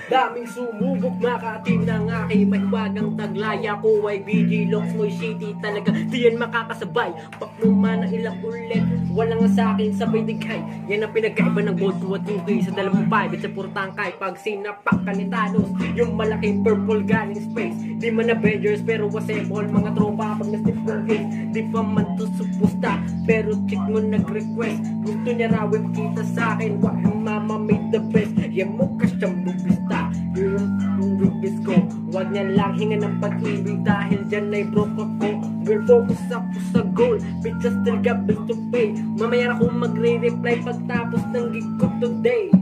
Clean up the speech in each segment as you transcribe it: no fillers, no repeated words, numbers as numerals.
Daming sumubok makatim ng aking mahiwagang taglay. Ako ay BG Locks, mo'y shitty talaga, di yan makakasabay. Pakluman ng ilang ulit, wala nga sa'kin sabay digay. Yan ang pinagkaiba ng gold to a 2K sa 2.5 at sa purtangkay. Pag sinapak ka ni Thanos, yung malaking purple galing space. Di man Avengers pero wasable mga tropa. Pag na-stiff ng case, di pa man to supusta. Pero chick mo nag-request, gusto niya raw kita sa'kin. Wah, mama made the best, yan mo ka siyang bubista. Yung rubis ko, wag niya lang hinga ng pag-ibig. Dahil dyan ay broke ako, we're focused ako sa goal. Bitches still got bills to pay. Mamaya ako magre-reply pagtapos ng gig ko today.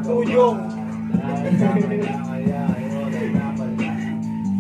Tuyong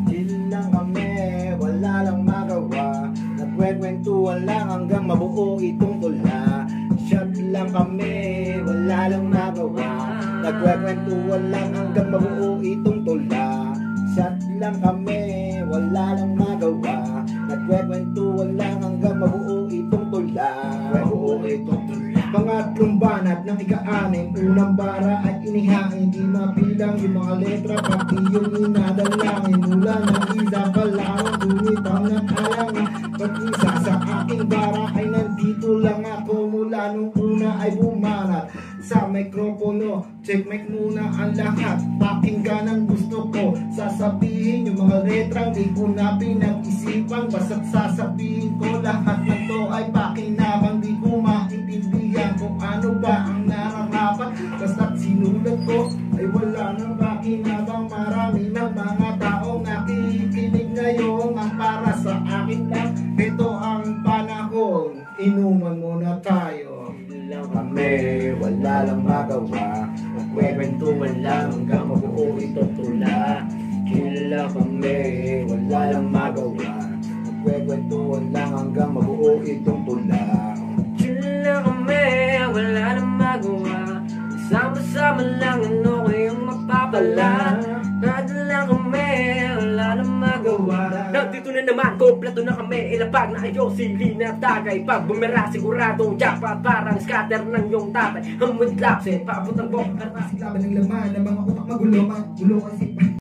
chill lang kami, wala lang magawa. Nagkwekwentuhan lang hanggang mabuo itong tula. Shot lang kami, wala lang magawa. Nagkwekwentuhan lang hanggang mabuo itong tula. Shot lang kami, wala lang magawa. Nagkwekwentuhan lang hanggang mabuo itong tula. Mabuo itong tula. Pangatlong banat ng ika-anim, unang bara ay inihain. Di mabilang yung mga letra, pati yung inadalangin. Mula ng isa pa lang, bumitaw ng alangan. Pag isa sa aking bara ay nandito lang ako. Mula nung una ay bumanat sa mikropono. Check mic muna ang lahat, pakinggan ang gusto ko. Sasabihin yung mga letrang di ko na pinag-isipan. Basta't sasabihin ko lahat ng to ay pakinabang. Di ko maintindihan kung ano ba ang nararapat. Basta't sinulat ko ay wala nang pakinabang. Marami ng mga taong nakikinig ngayon ang para sa akin lang. Ito ang panahon, inuman muna tayo. Lang kami, wala lang magawa. Nagkwekwentuhan lang hanggang mabuo ito tula. Kila kami, wala lang magawa. Nagkwekwentuhan lang hanggang mabuo itong tula. Kila kami, wala lang magawa. Sama-sama lang ano kayong mapapala. Kada lang kami, wala lang magawa. Nandito na naman, kompleto na kami. Ilapag na kayo, sili na tagay. Pag bumira, siguradong jackpot. Parang scatter ng yung tatay. Hamod lapse, paabot ang bok. Laban ng laman ng mga utak magulo, magulo kasi